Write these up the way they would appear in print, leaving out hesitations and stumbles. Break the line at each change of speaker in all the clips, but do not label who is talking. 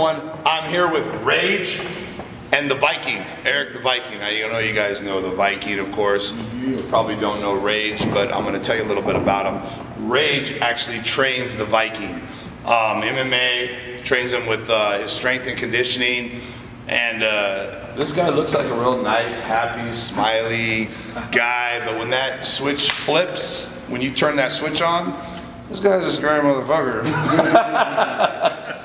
everyone. I'm here with Rage and the Viking, Eric the Viking. I know you guys know the Viking, of course. You probably don't know Rage, but I'm going to tell you a little bit about him. Rage actually trains the Viking. MMA, trains him with his strength and conditioning. And this guy looks like a real nice, happy, smiley guy, but when that switch flips, when you turn that switch on, this guy's a scary motherfucker.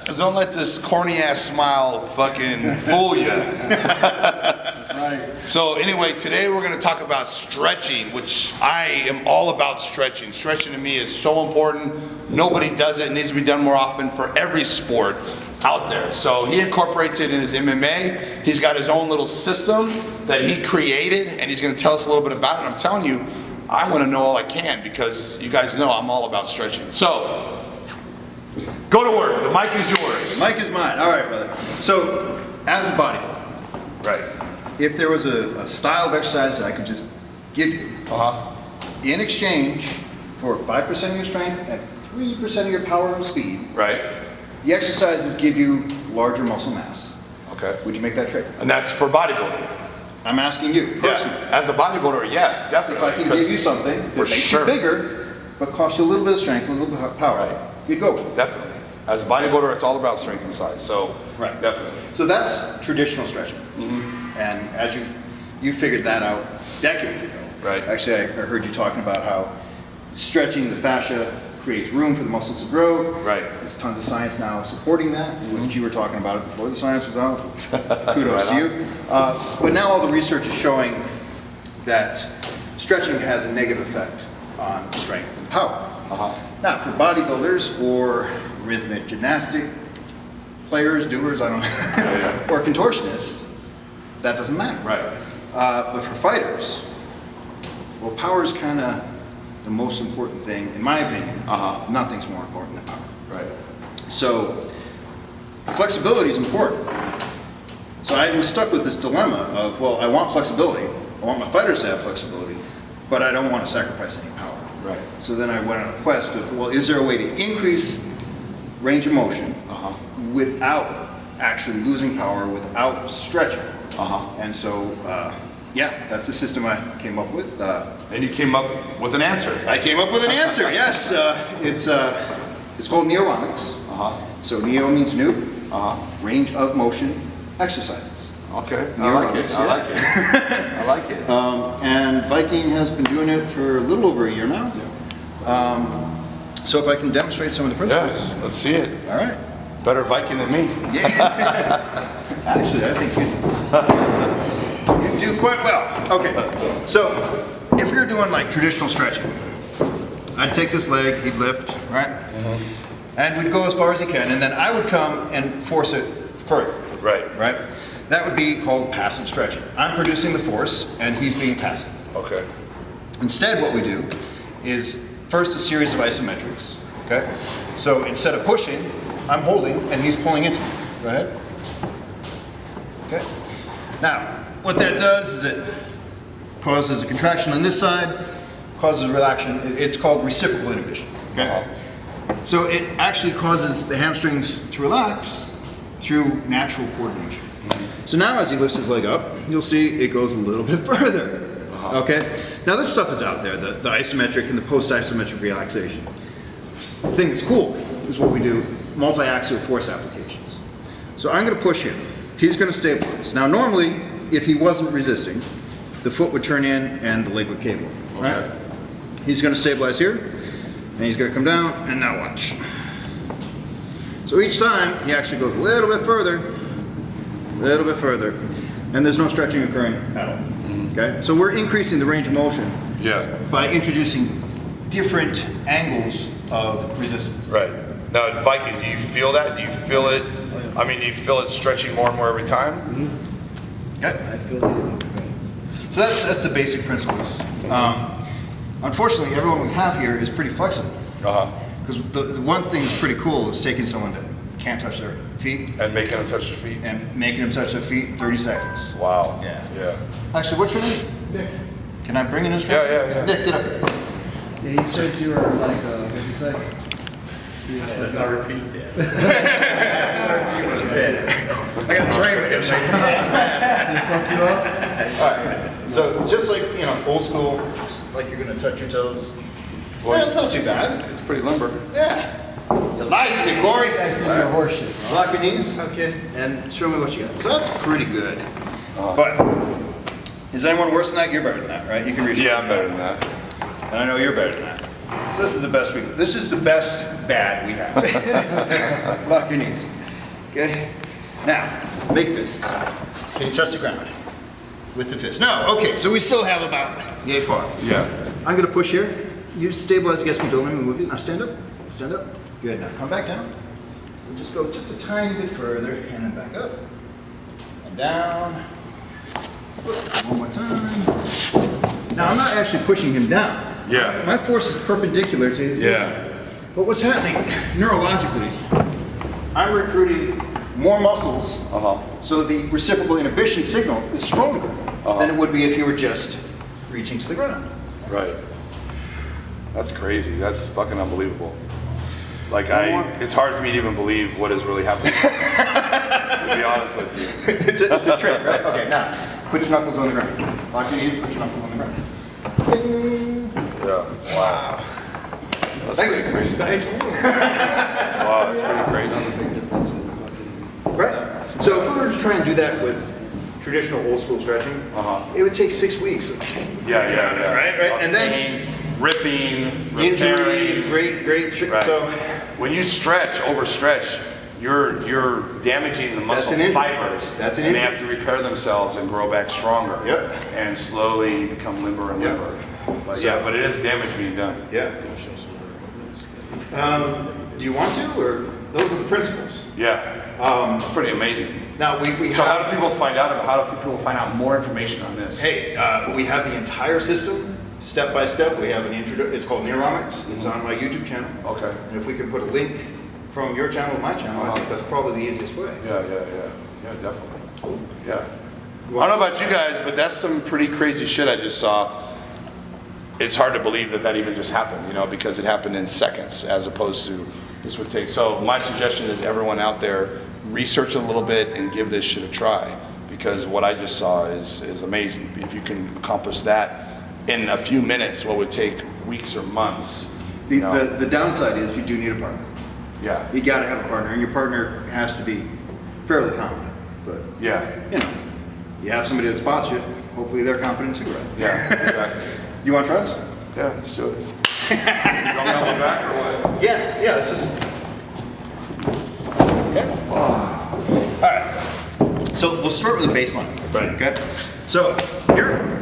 So don't let this corny ass smile fucking fool you.
That's right.
So anyway, today we're going to talk about stretching, which I am all about stretching. Stretching to me is so important. Nobody does it. It needs to be done more often for every sport out there. So he incorporates it in his MMA. He's got his own little system that he created, and he's going to tell us a little bit about it. And I'm telling you, I want to know all I can because you guys know I'm all about stretching. So, go to work. The mic is yours.
The mic is mine. All right, brother. So, as a bodybuilder,
right?
If there was a style of exercise that I could just give you in exchange for 5% of your strength and 3% of your power and speed,
right? The
exercises give you larger muscle mass.
Okay.
Would you make that trade?
And that's for bodybuilding.
I'm asking you personally.
Yeah. As a bodybuilder, yes, definitely.
If I can give you something that makes you bigger, but costs you a little bit of strength, a little bit of power, you'd go with it.
Definitely. As a bodybuilder, it's all about strength and size. So, definitely.
So that's traditional stretching. And as you figured that out decades ago.
Right.
Actually, I heard you talking about how stretching the fascia creates room for the muscles to grow.
Right.
There's tons of science now supporting that, which you were talking about it before the science was out. Kudos to you. But now all the research is showing that stretching has a negative effect on strength and power. Now, for bodybuilders or rhythmic gymnastic players, doers, I don't know, or contortionists, that doesn't matter.
Right.
But for fighters, well, power is kind of the most important thing, in my opinion. Nothing's more important than power.
Right.
So, flexibility is important. So I was stuck with this dilemma of, well, I want flexibility. I want my fighters to have flexibility, but I don't want to sacrifice any power.
Right.
So then I went on a quest of, well, is there a way to increase range of motion without actually losing power, without stretching? And so, yeah, that's the system I came up with.
And you came up with an answer.
I came up with an answer, yes. It's called NeoROMex. So Neo means new, range of motion exercises.
Okay, I like it, I like it. I like it.
And Viking has been doing it for a little over a year now. So if I can demonstrate some of the principles.
Yes, let's see it.
All right.
Better Viking than me.
Yeah. Actually, I think you do quite well. Okay, so if you're doing like traditional stretching, I'd take this leg, he'd lift, right? And we'd go as far as he can, and then I would come and force it further.
Right.
Right? That would be called passive stretching. I'm producing the force, and he's being passive.
Okay.
Instead, what we do is first a series of isometrics. Okay? So instead of pushing, I'm holding, and he's pulling into me. Go ahead. Okay? Now, what that does is it causes a contraction on this side, causes a relaxation. It's called reciprocal inhibition. Okay? So it actually causes the hamstrings to relax through natural coordination. So now as he lifts his leg up, you'll see it goes a little bit further. Okay? Now this stuff is out there, the isometric and the post-isometric relaxation. The thing that's cool is what we do, multi-axial force applications. So I'm going to push him. He's going to stabilize. Now normally, if he wasn't resisting, the foot would turn in and the leg would cable. Right? He's going to stabilize here, and he's going to come down, and now watch. So each time, he actually goes a little bit further, and there's no stretching occurring at all. Okay? So we're increasing the range of motion by introducing different angles of resistance.
Right. Now, Viking, do you feel that? Do you feel it? I mean, do you feel it stretching more and more every time?
Okay. I feel it. So that's the basic principles. Unfortunately, everyone we have here is pretty flexible. Because the one thing that's pretty cool is taking someone that can't touch their feet.
And making them touch their feet.
And making them touch their feet in 30 seconds.
Wow.
Yeah.
Yeah.
Actually, what's your name?
Nick.
Can I bring an instructor?
Yeah.
Nick, get up here.
Yeah, you said you were like, what'd you say?
Let's not repeat that.
he said. I got to train with him.
Fuck you up?
Alright, so just like, you know, old school, just like you're gonna touch your toes. Well, it's not too bad.
It's pretty limber.
Yeah. You lied to me, Corey.
Guys, this is your horse shit.
Lock your knees. Okay. And show me what you got. So that's pretty good. But is anyone worse than that? You're better than that, right? You can reach.
Yeah, I'm better than that.
And I know you're better than that. So this is the best this is the best bad we have. Lock your knees. Okay? Now, big fist. Can you touch the ground with the fist? No, okay, so we still have about yay far.
Yeah.
I'm gonna push here. You stabilize against me, don't let me move you. Now stand up. Stand up. Good. Now come back down. We'll just go just a tiny bit further and then back up. And down. One more time. Now I'm not actually pushing him down.
Yeah.
My force is perpendicular to his knee.
Yeah.
But what's happening neurologically, I'm recruiting more muscles, so the reciprocal inhibition signal is stronger than it would be if you were just reaching to the ground.
Right. That's crazy. That's fucking unbelievable. Like it's hard for me to even believe what is really happening. To be honest with you.
It's a trick, right? Okay, now put your knuckles on the ground. Lock your knees. Put your knuckles on the ground. Ding.
Yeah. Wow.
Thank you.
Thank you.
Wow, that's pretty crazy.
Right. So if we were to try and do that with traditional old school stretching, it would take 6 weeks.
Yeah.
Right. And then
ripping,
injury,
repairing.
great trick.
Right.
So
when you overstretch, you're damaging the muscle
an injury.
fibers.
That's an
and they
injury.
have to repair themselves and grow back stronger.
Yep.
And slowly become limber and limber. But but it is damage being done.
Yeah. Do you want to, or those are the principles?
Yeah. It's pretty amazing.
Now we
So
have.
how do people find out more information on this?
Hey, we have the entire system, step by step. We have an intro. It's called NeoROMex. It's on my YouTube channel.
Okay.
And if we can put a link from your channel to my channel, I think that's probably the easiest way.
Yeah, definitely. Cool. Yeah. I don't know about you guys, but that's some pretty crazy shit I just saw. It's hard to believe that even just happened, you know, because it happened in seconds as opposed to this would take. So my suggestion is everyone out there, research a little bit and give this shit a try, because what I just saw is amazing. If you can accomplish that in a few minutes, what would take weeks or months.
The downside is you do need a partner.
Yeah.
You got to have a partner, and your partner has to be fairly competent. But
Yeah.
you know, you have somebody that spots you. Hopefully they're competent too, right?
Yeah, exactly.
You want tries?
Yeah, let's do it. You want me on my back or what?
Yeah. This is. Okay. All right. So we'll start with the baseline.
Right.
Okay. So you're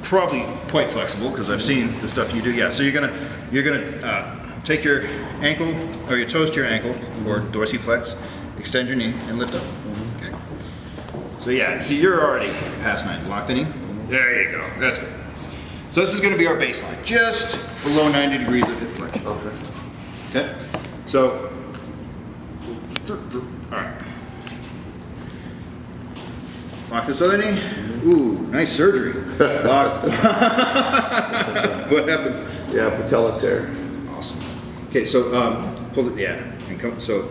probably quite flexible because I've seen the stuff you do. Yeah. So you're gonna take your ankle or your toes to your ankle or dorsiflex, extend your knee and lift up. Okay. So yeah. See, you're already past 90. Lock the knee. There you go. That's good. So this is going to be our baseline, just below 90 degrees of hip flexion. Okay. So, all right. Lock this other knee. Ooh, nice surgery. Lock. What happened?
Yeah, patella tear.
Awesome. Okay, so pull it. Yeah, and come. So,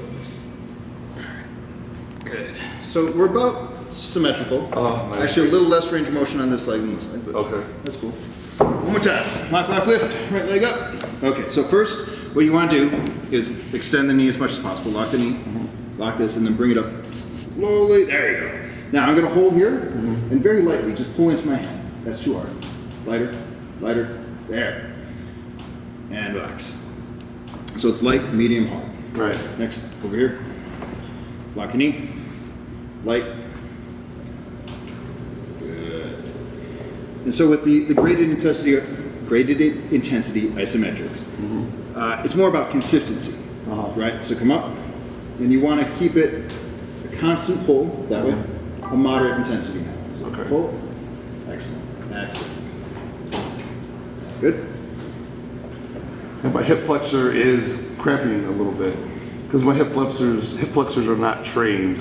all right. Good. So we're about symmetrical.
Oh, nice.
Actually, a little less range of motion on this leg than this leg, but
Okay.
that's cool. One more time. Lock, lift. Right leg up. Okay, so first, what you want to do is extend the knee as much as possible. Lock the knee, lock this, and then bring it up slowly. There you go. Now I'm going to hold here and very lightly just pull into my hand. That's too hard. Lighter. There. And relax. So it's light, medium, hard.
Right.
Next, over here. Lock your knee. Light. Good. And so with the graded intensity isometrics, it's more about consistency, right? So come up, and you want to keep it a constant pull, that way, a moderate intensity now. So
Okay.
pull. Excellent. Good.
And my hip flexor is cramping a little bit because my hip flexors are not trained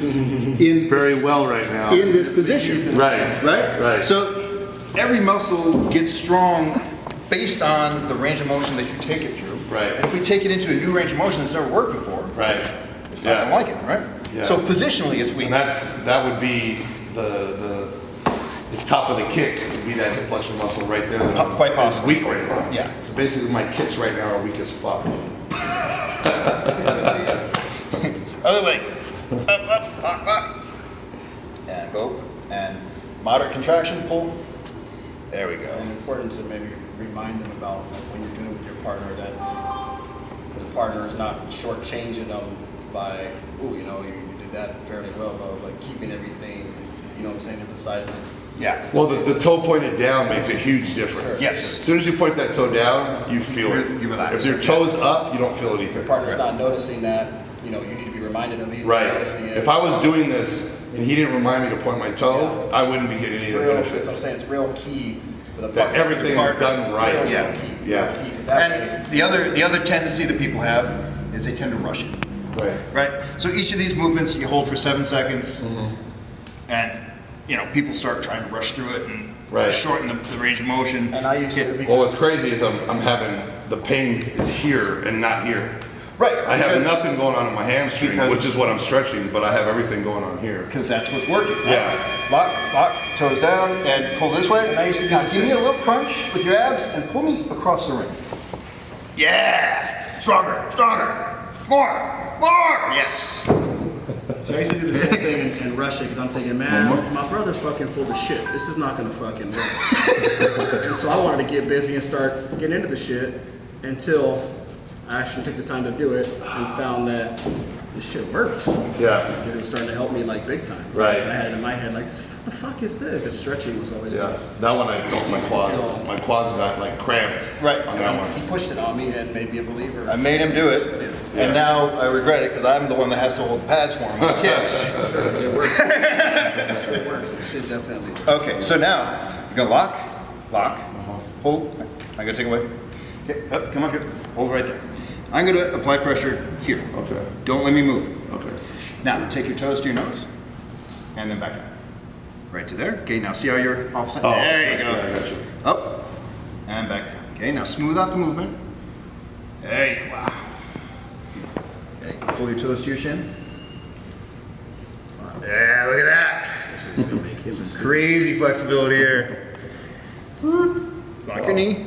In
very well right now.
in this position.
Right.
So every muscle gets strong based on the range of motion that you take it through.
Right.
And if we take it into a new range of motion that's never worked before,
Right.
it's not gonna like it, right?
Yeah.
So positionally, it's weak.
And that would be the top of the kick would be that hip flexor muscle right there.
Quite
It's
possibly.
weak right now.
Yeah.
So basically my kicks right now are weak as fuck.
Other leg. Up. And go. And moderate contraction, pull. There we go.
And important to maybe remind them about when you're doing it with your partner that the partner is not shortchanging them by, oh, you know, you did that fairly well, but like keeping everything, you know what I'm saying, emphasize that.
Yeah.
Well, the toe pointed down makes a huge difference.
Yes.
As soon as you point that toe down, you feel it.
You relax.
If your toe's up, you don't feel anything.
Your partner's not noticing that, you know, you need to be reminded of it.
Right.
Noticing it.
If I was doing this and he didn't remind me to point my toe, I wouldn't be getting
It's
any of the
real, that's
benefit.
what I'm saying, it's real key for the
That
partner.
everything is done right.
Real
Yeah.
key.
Yeah.
Real key, 'cause that way-
And the other tendency that people have is they tend to rush it.
Right.
Right? So each of these movements you hold for 7 seconds, and you know people start trying to rush through it and
Right.
shorten the range of motion.
And I used to,
Hit-
because
Well, what's crazy is I'm having, the pain is here and not here.
Right.
I have
because-
nothing going on in my hamstring,
because-
which is what I'm stretching, but I have everything going on here.
Because that's what's working.
Yeah.
Lock, toes down, and pull this way.
And I used to do
Now
the
give me
same.
a little crunch with your abs and pull me across the ring. Yeah! Stronger, more! Yes!
So I used to do the same thing and rush it because I'm thinking, man, my brother's fucking full of shit. This is not gonna fucking work. And so I wanted to get busy and start getting into the shit until I actually took the time to do it and found that this shit works.
Yeah.
Because it was starting to help me like big time.
Right.
So I had it in my head like, what the fuck is this? The stretching was always
Yeah. That one I felt my quads. My quads got like cramped.
Right.
On that one.
He pushed it on me and made me a believer.
I made him do it, and now I regret it because I'm the one that has to hold the pads for him on kicks.
It works. It shit works. It shit definitely works.
Okay, so now you're gonna lock, hold. I gotta take away. Okay, up, come up here. Hold right there. I'm gonna apply pressure here.
Okay.
Don't let me move.
Okay.
Now take your toes to your nose, and then back up. Right to there. Okay, now see how you're offset.
Oh,
There you go.
yeah, I got you.
Up and back down. Okay, now smooth out the movement. There you go. Wow. Okay, pull your toes to your shin. Yeah, look at that.
This is gonna make him sick.
Crazy flexibility here. Lock your knee.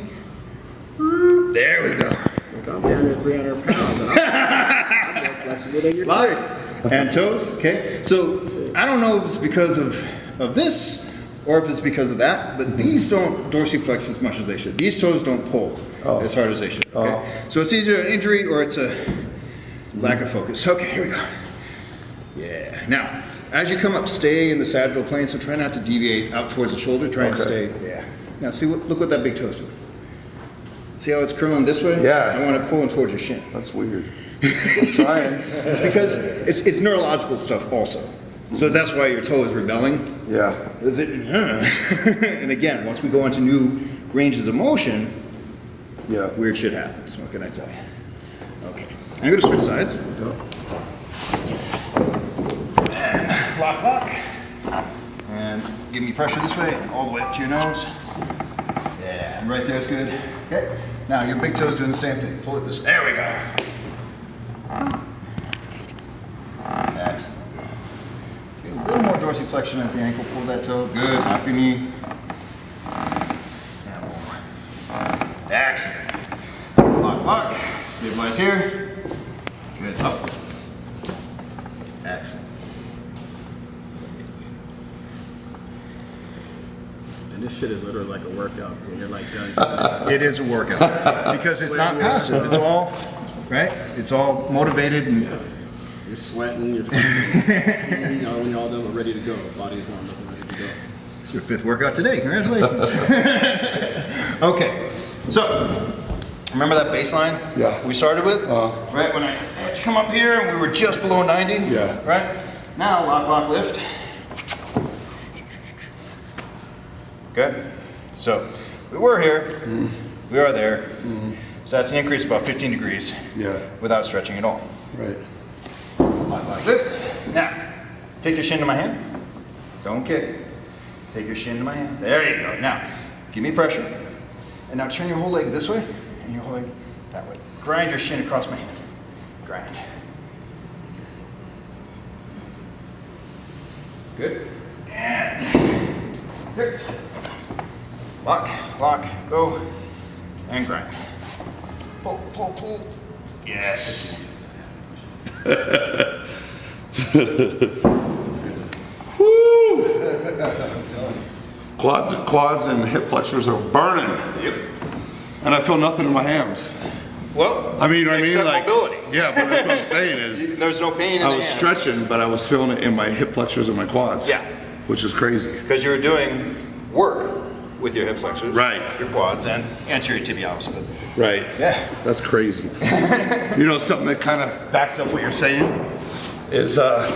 There we go.
Look, I'm down to 300 pounds. And I'm more flexible than your
Lock.
chick.
And toes. Okay. So I don't know if it's because of this or if it's because of that, but these don't dorsiflex as much as they should. These toes don't pull as hard as they should. Okay. So it's either an injury or it's a lack of focus. Okay, here we go. Yeah. Now, as you come up, stay in the sagittal plane. So try not to deviate out towards the shoulder. Try and stay. Yeah. Now, see what? Look what that big toe's doing. See how it's curling this way?
Yeah.
I want it pulling towards your shin.
That's weird. I'm trying.
It's because it's neurological stuff also. So that's why your toe is rebelling.
Yeah.
Is it? And again, once we go into new ranges of motion,
Yeah.
weird shit happens. What can I tell you? Okay. I'm going to switch sides. Lock. And give me pressure this way, all the way up to your nose. Yeah, and right there is good. Okay. Now your big toe's doing the same thing. Pull it this way. There we go. Excellent. Okay, a little more dorsiflexion at the ankle. Pull that toe. Good. Lock your knee. And more. Excellent. Lock. Stabilize here. Good. Up. Excellent.
And this shit is literally like a workout when you're like done.
It is a workout because it's not passive. It's all right. It's all motivated and
You're sweating, you're fucking, you know, when you're all done, we're ready to go. Body's warmed up and ready to go.
it's your 5th workout today. Congratulations. Okay, so remember that baseline
Yeah.
we started with? Right when I had you come up here and we were just below 90.
Yeah.
Right. Now lock, lift. Okay. So we were here. We are there. So that's an increase of about 15 degrees.
Yeah.
Without stretching at all.
Right.
Lock, lift. Now, take your shin to my hand. Don't kick. Take your shin to my hand. There you go. Now, give me pressure. And now turn your whole leg this way and your whole leg that way. Grind your shin across my hand. Grind. Good. And here. Lock, lock, go, and grind. Pull, pull, pull. Yes.
Woo! Quads and hip flexors are burning.
Yep.
And I feel nothing in my hams.
Well,
I mean,
except
like,
mobility.
yeah, but that's what I'm saying is,
There's no pain in
I
the
was
hand.
stretching, but I was feeling it in my hip flexors and my quads.
Yeah.
Which is crazy.
Because you were doing work with your hip flexors,
Right.
your quads, and anterior tibialis. But
Right.
yeah,
That's crazy. You know, something that kind of backs up what you're saying is that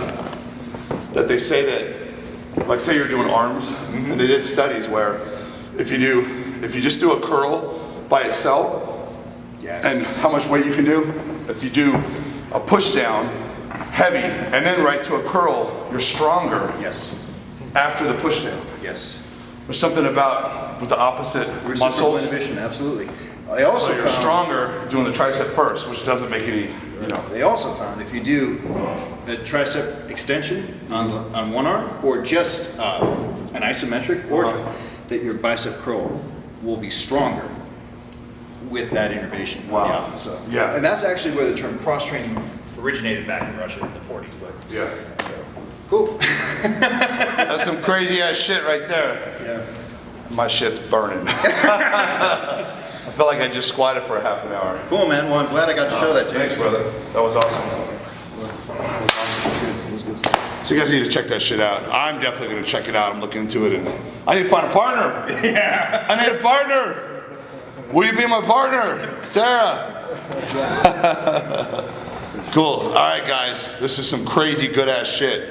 they say that, like, say you're doing arms, and they did studies where if you just do a curl by itself,
yes,
and how much weight you can do, if you do a push down heavy and then right to a curl, you're stronger
yes,
after the push down.
yes.
There's something about with the opposite
Reciprocal
muscles.
inhibition, absolutely. They also
So you're
found,
stronger doing the tricep first, which doesn't make any, you know.
They also found if you do a tricep extension on one arm, or just an isometric, or that your bicep curl will be stronger with that innervation. on the
Wow.
opposite. So,
Yeah.
and that's actually where the term cross training originated back in Russia in the 40s. But
Yeah.
cool.
That's some crazy ass shit right there.
Yeah.
My shit's burning. I feel like I just squatted for a half an hour.
Cool, man. Well, I'm glad I got to show that to you.
Thanks, brother. That was awesome. So you guys need to check that shit out. I'm definitely going to check it out. I'm looking into it, and I need to find a partner. Yeah, I need a partner. Will you be my partner, Sarah? Cool. All right, guys. This is some crazy good ass shit.